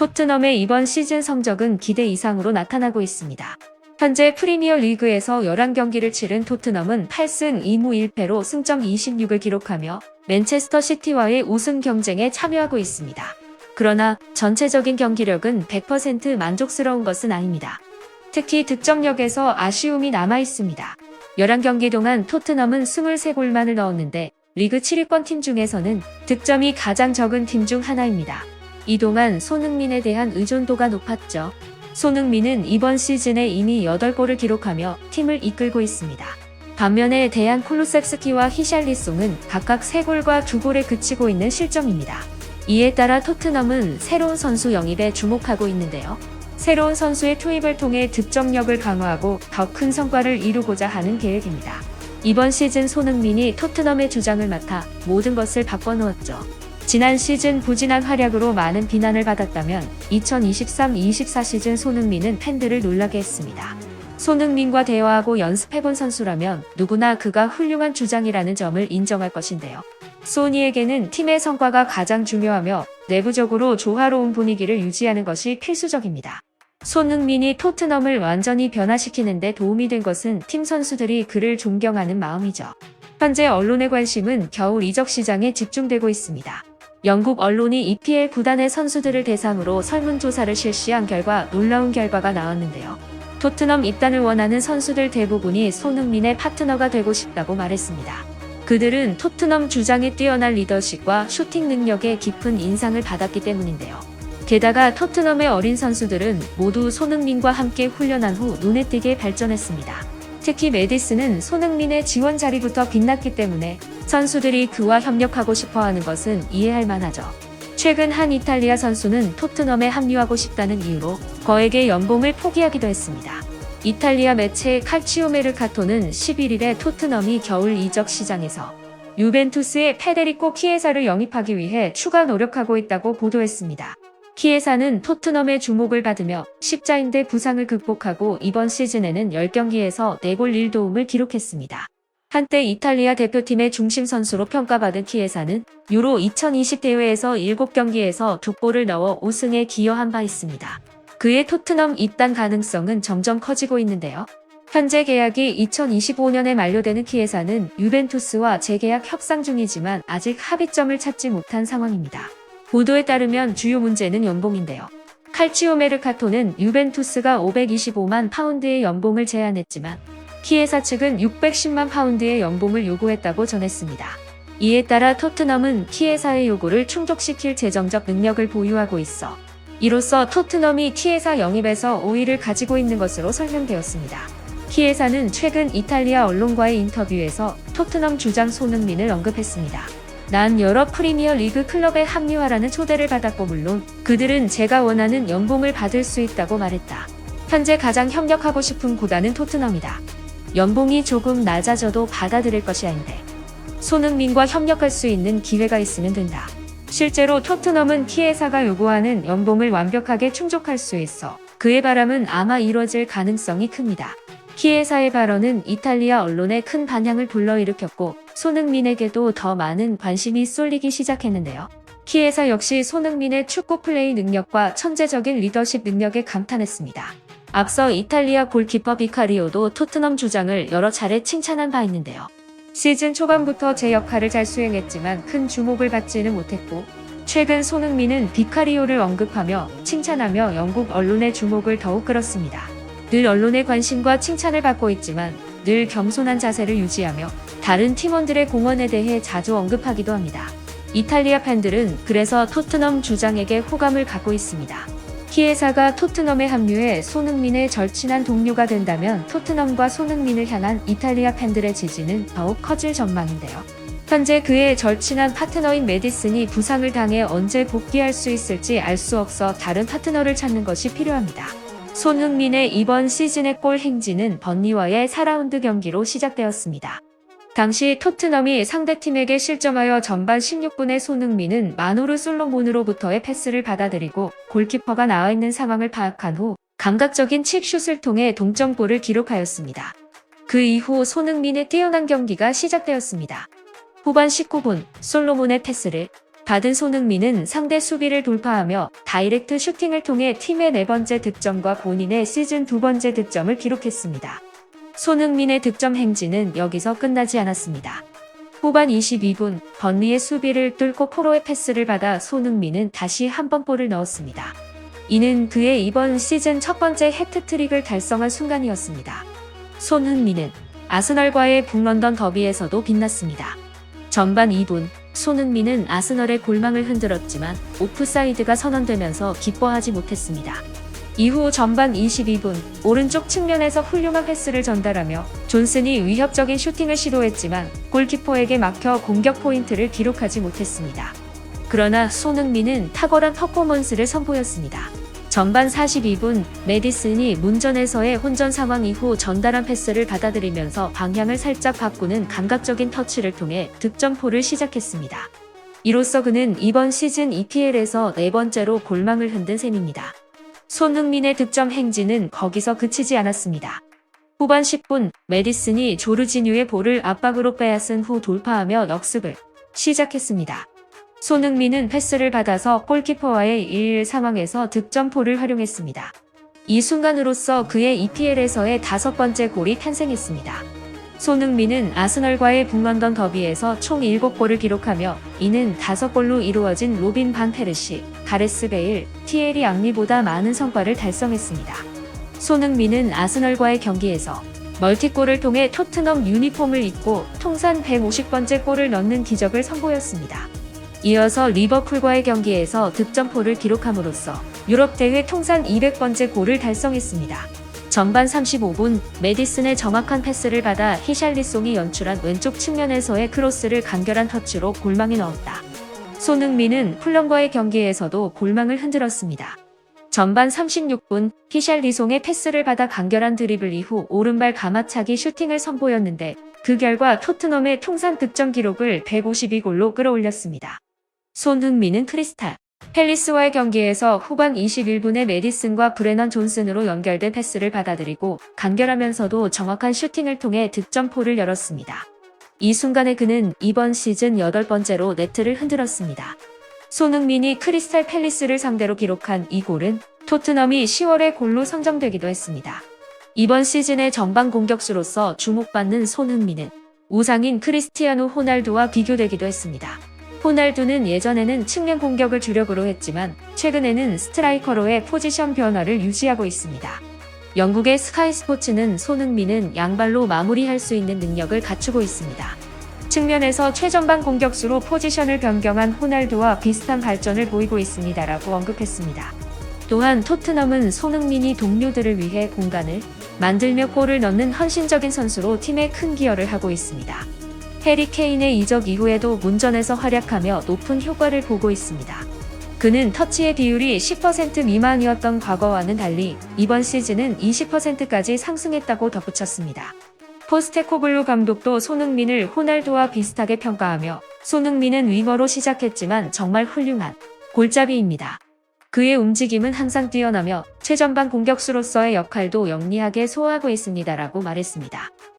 토트넘의 이번 시즌 성적은 기대 이상으로 나타나고 있습니다. 현재 프리미어 리그에서 11경기를 치른 토트넘은 8승 2무 1패로 승점 26을 기록하며 맨체스터 시티와의 우승 경쟁에 참여하고 있습니다. 그러나 전체적인 경기력은 100% 만족스러운 것은 아닙니다. 특히 득점력에서 아쉬움이 남아 있습니다. 11경기 동안 토트넘은 23골만을 넣었는데 리그 7위권 팀 중에서는 득점이 가장 적은 팀 중 하나입니다. 이동안 손흥민에 대한 의존도가 높았죠. 손흥민은 이번 시즌에 이미 8골을 기록하며 팀을 이끌고 있습니다. 반면에 데얀 콜루셉스키와 히샬리송은 각각 3골과 2골에 그치고 있는 실점입니다. 이에 따라 토트넘은 새로운 선수 영입에 주목하고 있는데요. 새로운 선수의 투입을 통해 득점력을 강화하고 더 큰 성과를 이루고자 하는 계획입니다. 이번 시즌 손흥민이 토트넘의 주장을 맡아 모든 것을 바꿔놓았죠. 지난 시즌 부진한 활약으로 많은 비난을 받았다면 2023-24 시즌 손흥민은 팬들을 놀라게 했습니다. 손흥민과 대화하고 연습해본 선수라면 누구나 그가 훌륭한 주장이라는 점을 인정할 것인데요. 소니에게는 팀의 성과가 가장 중요하며 내부적으로 조화로운 분위기를 유지하는 것이 필수적입니다. 손흥민이 토트넘을 완전히 변화시키는 데 도움이 된 것은 팀 선수들이 그를 존경하는 마음이죠. 현재 언론의 관심은 겨울 이적 시장에 집중되고 있습니다. 영국 언론이 EPL 구단의 선수들을 대상으로 설문조사를 실시한 결과 놀라운 결과가 나왔는데요. 토트넘 입단을 원하는 선수들 대부분이 손흥민의 파트너가 되고 싶다고 말했습니다. 그들은 토트넘 주장의 뛰어난 리더십과 슈팅 능력에 깊은 인상을 받았기 때문인데요. 게다가 토트넘의 어린 선수들은 모두 손흥민과 함께 훈련한 후 눈에 띄게 발전했습니다. 특히 메디슨은 손흥민의 지원 자리부터 빛났기 때문에 선수들이 그와 협력하고 싶어하는 것은 이해할 만하죠. 최근 한 이탈리아 선수는 토트넘에 합류하고 싶다는 이유로 거액의 연봉을 포기하기도 했습니다. 이탈리아 매체 칼치오 메르카토는 11일에 토트넘이 겨울 이적 시장에서 유벤투스의 페데리코 키에사를 영입하기 위해 추가 노력하고 있다고 보도했습니다. 키에사는 토트넘의 주목을 받으며 십자인대 부상을 극복하고 이번 시즌에는 10경기에서 4골 1도움을 기록했습니다. 한때 이탈리아 대표팀의 중심 선수로 평가받은 키에사는 유로 2020 대회에서 7경기에서 2골을 넣어 우승에 기여한 바 있습니다. 그의 토트넘 입단 가능성은 점점 커지고 있는데요. 현재 계약이 2025년에 만료되는 키에사는 유벤투스와 재계약 협상 중이지만 아직 합의점을 찾지 못한 상황입니다. 보도에 따르면 주요 문제는 연봉인데요. 칼치오 메르카토는 유벤투스가 525만 파운드의 연봉을 제안했지만 키에사 측은 610만 파운드의 연봉을 요구했다고 전했습니다. 이에 따라 토트넘은 키에사의 요구를 충족시킬 재정적 능력을 보유하고 있어 이로써 토트넘이 키에사 영입에서 우위를 가지고 있는 것으로 설명되었습니다. 키에사는 최근 이탈리아 언론과의 인터뷰에서 토트넘 주장 손흥민을 언급했습니다. 난 여러 프리미어 리그 클럽에 합류하라는 초대를 받았고 물론 그들은 제가 원하는 연봉을 받을 수 있다고 말했다. 현재 가장 협력하고 싶은 구단은 토트넘이다. 연봉이 조금 낮아져도 받아들일 것이 아닌데 손흥민과 협력할 수 있는 기회가 있으면 된다. 실제로 토트넘은 키에사가 요구하는 연봉을 완벽하게 충족할 수 있어 그의 바람은 아마 이뤄질 가능성이 큽니다. 키에사의 발언은 이탈리아 언론에 큰 반향을 불러일으켰고 손흥민에게도 더 많은 관심이 쏠리기 시작했는데요. 키에사 역시 손흥민의 축구 플레이 능력과 천재적인 리더십 능력에 감탄했습니다. 앞서 이탈리아 골키퍼 비카리오도 토트넘 주장을 여러 차례 칭찬한 바 있는데요. 시즌 초반부터 제 역할을 잘 수행했지만 큰 주목을 받지는 못했고 최근 손흥민은 비카리오를 언급하며 칭찬하며 영국 언론의 주목을 더욱 끌었습니다. 늘 언론의 관심과 칭찬을 받고 있지만 늘 겸손한 자세를 유지하며 다른 팀원들의 공헌에 대해 자주 언급하기도 합니다. 이탈리아 팬들은 그래서 토트넘 주장에게 호감을 갖고 있습니다. 키에사가 토트넘에 합류해 손흥민의 절친한 동료가 된다면 토트넘과 손흥민을 향한 이탈리아 팬들의 지지는 더욱 커질 전망인데요. 현재 그의 절친한 파트너인 메디슨이 부상을 당해 언제 복귀할 수 있을지 알 수 없어 다른 파트너를 찾는 것이 필요합니다. 손흥민의 이번 시즌의 골 행진은 번리와의 4라운드 경기로 시작되었습니다. 당시 토트넘이 상대팀에게 실점하여 전반 16분에 손흥민은 마누르 솔로몬으로부터의 패스를 받아들이고 골키퍼가 나와있는 상황을 파악한 후 감각적인 칩슛을 통해 동점골을 기록하였습니다. 그 이후 손흥민의 뛰어난 경기가 시작되었습니다. 후반 19분 솔로몬의 패스를 받은 손흥민은 상대 수비를 돌파하며 다이렉트 슈팅을 통해 팀의 4번째 득점과 본인의 시즌 2번째 득점을 기록했습니다. 손흥민의 득점 행진은 여기서 끝나지 않았습니다. 후반 22분 번리의 수비를 뚫고 포로의 패스를 받아 손흥민은 다시 한 번 골을 넣었습니다. 이는 그의 이번 시즌 첫 번째 해트트릭을 달성한 순간이었습니다. 손흥민은 아스널과의 북런던 더비에서도 빛났습니다. 전반 2분 손흥민은 아스널의 골망을 흔들었지만 오프사이드가 선언되면서 기뻐하지 못했습니다. 이후 전반 22분 오른쪽 측면에서 훌륭한 패스를 전달하며 존슨이 위협적인 슈팅을 시도했지만 골키퍼에게 막혀 공격 포인트를 기록하지 못했습니다. 그러나 손흥민은 탁월한 퍼포먼스를 선보였습니다. 전반 42분 메디슨이 문전에서의 혼전 상황 이후 전달한 패스를 받아들이면서 방향을 살짝 바꾸는 감각적인 터치를 통해 득점포를 시작했습니다. 이로써 그는 이번 시즌 EPL에서 4번째로 골망을 흔든 셈입니다. 손흥민의 득점 행진은 거기서 그치지 않았습니다. 후반 10분 메디슨이 조르지뉴의 볼을 압박으로 빼앗은 후 돌파하며 역습을 시작했습니다. 손흥민은 패스를 받아서 골키퍼와의 1-1 상황에서 득점포를 활용했습니다. 이 순간으로서 그의 EPL에서의 5번째 골이 탄생했습니다. 손흥민은 아스널과의 북런던 더비에서 총 7골을 기록하며 이는 5골로 이루어진 로빈 반 페르시, 가레스 베일, 티에리 앙리보다 많은 성과를 달성했습니다. 손흥민은 아스널과의 경기에서 멀티골을 통해 토트넘 유니폼을 입고 통산 150번째 골을 넣는 기적을 선보였습니다. 이어서 리버풀과의 경기에서 득점포를 기록함으로써 유럽 대회 통산 200번째 골을 달성했습니다. 전반 35분 메디슨의 정확한 패스를 받아 히샬리송이 연출한 왼쪽 측면에서의 크로스를 간결한 터치로 골망에 넣었다. 손흥민은 풀럼과의 경기에서도 골망을 흔들었습니다. 전반 36분 히샬리송의 패스를 받아 간결한 드리블 이후 오른발 가마차기 슈팅을 선보였는데 그 결과 토트넘의 통산 득점 기록을 152골로 끌어올렸습니다. 손흥민은 크리스탈 팰리스와의 경기에서 후반 21분에 메디슨과 브레넌 존슨으로 연결된 패스를 받아들이고 간결하면서도 정확한 슈팅을 통해 득점포를 열었습니다. 이 순간에 그는 이번 시즌 8번째로 네트를 흔들었습니다. 손흥민이 크리스탈 팰리스를 상대로 기록한 이 골은 토트넘이 10월의 골로 선정되기도 했습니다. 이번 시즌의 전방 공격수로서 주목받는 손흥민은 우상인 크리스티아노 호날두와 비교되기도 했습니다. 호날두는 예전에는 측면 공격을 주력으로 했지만 최근에는 스트라이커로의 포지션 변화를 유지하고 있습니다. 영국의 스카이 스포츠는 손흥민은 양발로 마무리할 수 있는 능력을 갖추고 있습니다. 측면에서 최전방 공격수로 포지션을 변경한 호날두와 비슷한 발전을 보이고 있습니다라고 언급했습니다. 또한 토트넘은 손흥민이 동료들을 위해 공간을 만들며 골을 넣는 헌신적인 선수로 팀에 큰 기여를 하고 있습니다. 해리 케인의 이적 이후에도 문전에서 활약하며 높은 효과를 보고 있습니다. 그는 터치의 비율이 10% 미만이었던 과거와는 달리 이번 시즌은 20%까지 상승했다고 덧붙였습니다. 포스테코글루 감독도 손흥민을 호날두와 비슷하게 평가하며 손흥민은 윙어로 시작했지만 정말 훌륭한 골잡이입니다. 그의 움직임은 항상 뛰어나며 최전방 공격수로서의 역할도 영리하게 소화하고 있습니다라고 말했습니다.